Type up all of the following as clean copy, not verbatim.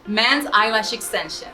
men's eyelash extensions.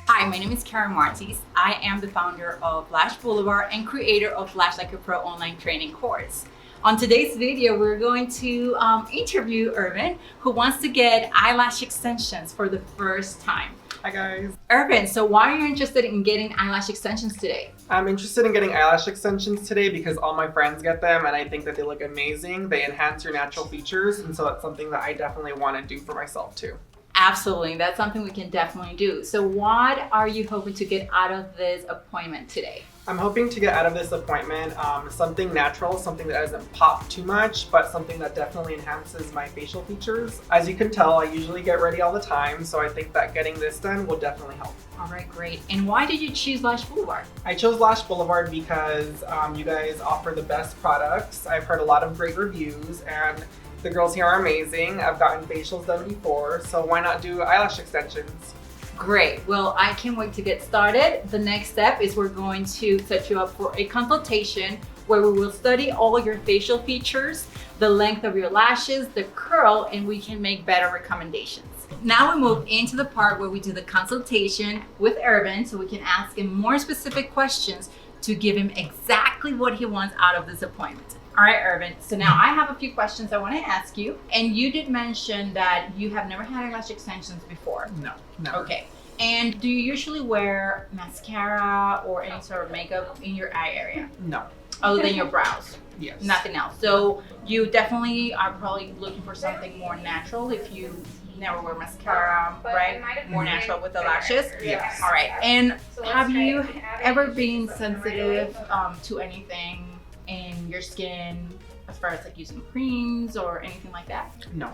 Hi, my name is Martiz. I am the founder of Lash Blvd and creator of Lash Like a Pro online training course. On today's video, we're going to interview Ervin, who wants to get eyelash extensions for the first time. Hi guys. Ervin, so why are you interested in getting eyelash extensions today? I'm interested in getting eyelash extensions today because all my friends get them and I think that they look amazing. They enhance your natural features, and so that's something that I definitely want to do for myself too. Absolutely, that's something we can definitely do. So what are you hoping to get out of this appointment today? I'm hoping to get out of this appointment something natural, something that doesn't pop too much, but something that definitely enhances my facial features. As you can tell, I usually get ready all the time, so I think that getting this done will definitely help. All right, great. And why did you choose Lash Blvd? I chose Lash Blvd because you guys offer the best products. I've heard a lot of great reviews and the girls here are amazing. I've gotten facials done before, so why not do eyelash extensions? Great. Well, I can't wait to get started. The next step is we're going to set you up for a consultation where we will study all of your facial features, the length of your lashes, the curl, and we can make better recommendations. Now we move into the part where we do the consultation with Ervin, so we can ask him more specific questions to give him exactly what he wants out of this appointment. All right, Ervin, so now I have a few questions I want to ask you. And you did mention that you have never had eyelash extensions before. No, never. Okay. And do you usually wear mascara or any sort of makeup in your eye area? No. Other than your brows? Yes. Nothing else. So you definitely are probably looking for something more natural if you never wear mascara, right? More natural with the lashes? Yes. All right. And have you ever been sensitive to anything in your skin as far as like using creams or anything like that? No.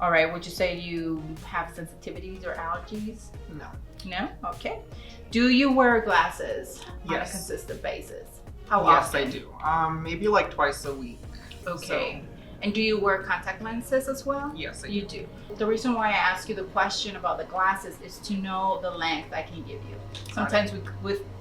All right, would you say you have sensitivities or allergies? No. No? Okay. Do you wear glasses on a Yes. consistent basis? How Yes, often? I do. Maybe like twice a week. Okay. And do you wear contact lenses as well? Yes, I do. You do. The reason why I ask you the question about the glasses is to know the length I can give you. Sometimes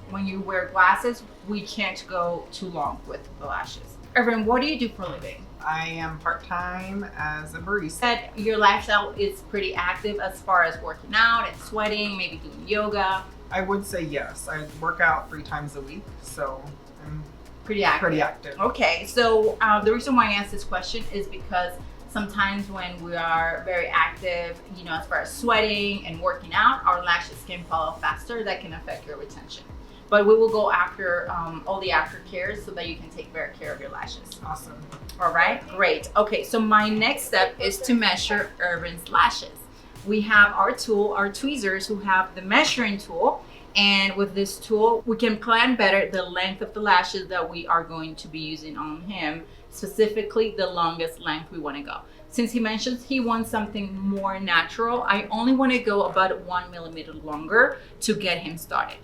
when you wear glasses, we can't go too long with the lashes. Ervin, what do you do for a living? I am part-time as a barista. Said your lifestyle is pretty active as far as working out and sweating, maybe doing yoga. I would say yes. I work out 3 times a week, so I'm Pretty active. pretty active. Okay, so the reason why I asked this question is because sometimes when we are very active, you know, as far as sweating and working out, our lashes can fall off faster. That can affect your retention. But we will go after all the aftercares so that you can take better care of your lashes. Awesome. All right, great. Okay, so my next step is to measure Ervin's lashes. We have our tool, our tweezers, who have the measuring tool. And with this tool, we can plan better the length of the lashes that we are going to be using on him, specifically the longest length we want to go. Since he mentions he wants something more natural, I only want to go about 1 millimeter longer to get him started.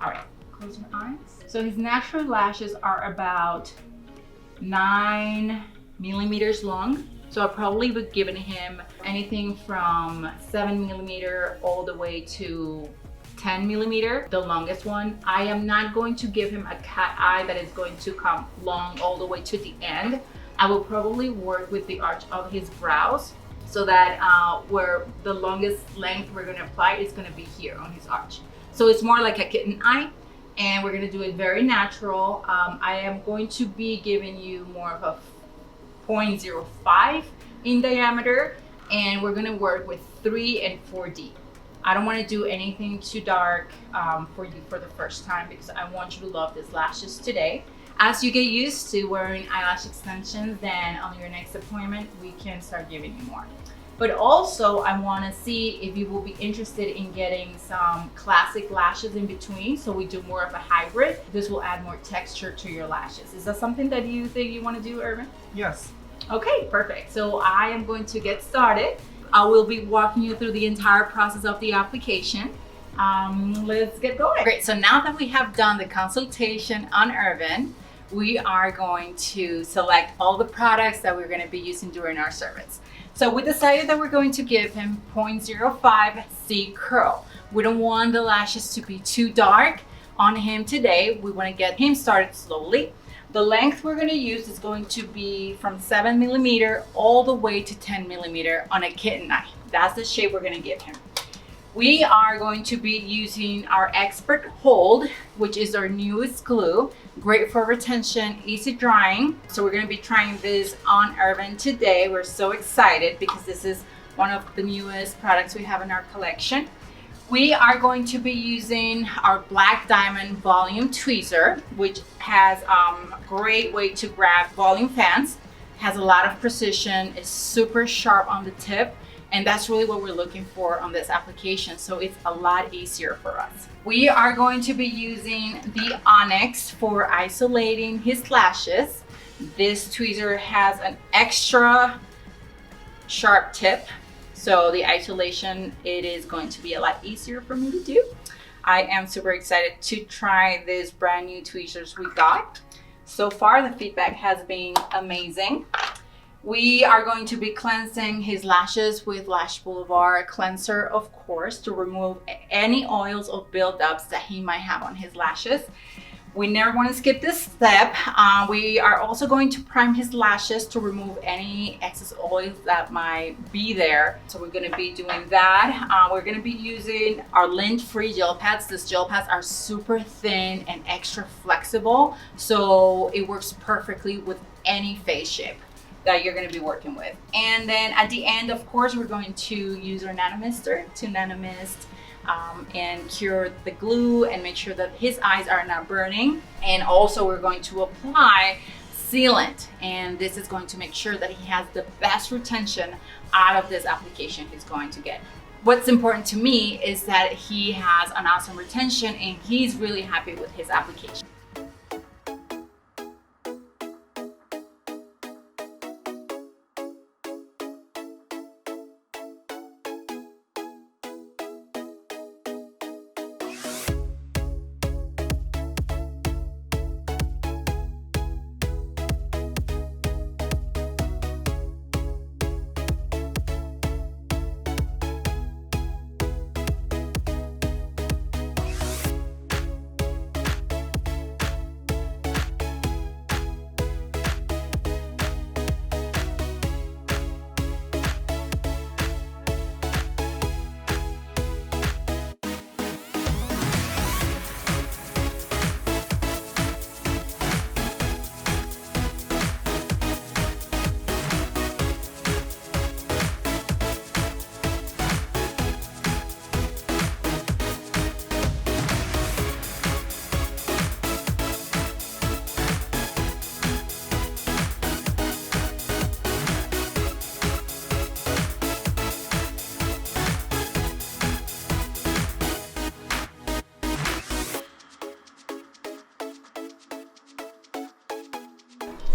All right, close your eyes. So his natural lashes are about 9 millimeters long. So I probably would give him anything from 7 millimeter all the way to 10 millimeter, the longest one. I am not going to give him a cat eye that is going to come long all the way to the end. I will probably work with the arch of his brows so that where the longest length we're going to apply is going to be here on his arch. So it's more like a kitten eye, and we're going to do it very natural. I am going to be giving you more of a 0.05 in diameter, and we're going to work with 3 and 4D. I don't want to do anything too dark for you for the first time because I want you to love these lashes today. As you get used to wearing eyelash extensions, then on your next appointment, we can start giving you more. But also, I want to see if you will be interested in getting some classic lashes in between. So we do more of a hybrid. This will add more texture to your lashes. Is that something that you think you want to do, Ervin? Yes. Okay, perfect. So I am going to get started. I will be walking you through the entire process of the application. Let's get going. Great, so now that we have done the consultation on Ervin, we are going to select all the products that we're going to be using during our service. So we decided that we're going to give him 0.05 C curl. We don't want the lashes to be too dark on him today. We want to get him started slowly. The length we're going to use is going to be from 7mm all the way to 10mm on a kitten knife. That's the shape we're going to give him. We are going to be using our Expert Hold, which is our newest glue. Great for retention, easy drying. So we're going to be trying this on Ervin today. We're so excited because this is one of the newest products we have in our collection. We are going to be using our Black Diamond Volume Tweezer, which has a great way to grab volume fans. Has a lot of precision, is super sharp on the tip, and that's really what we're looking for on this application. So it's a lot easier for us. We are going to be using the Onyx for isolating his lashes. This tweezer has an extra sharp tip. So the isolation, it is going to be a lot easier for me to do. I am super excited to try this brand new tweezers we got. So far, the feedback has been amazing. We are going to be cleansing his lashes with Lash Blvd cleanser, of course, to remove any oils or buildups that he might have on his lashes. We never want to skip this step. We are also going to prime his lashes to remove any excess oils that might be there. So we're going to be doing that. We're going to be using our lint-free gel pads. These gel pads are super thin and extra flexible, so it works perfectly with any face shape that you're going to be working with. And then at the end, of course, we're going to use our nanomister to nanomist and cure the glue and make sure that his eyes are not burning. And also we're going to apply sealant, and this is going to make sure that he has the best retention out of this application he's going to get. What's important to me is that he has an awesome retention and he's really happy with his application.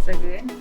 So good.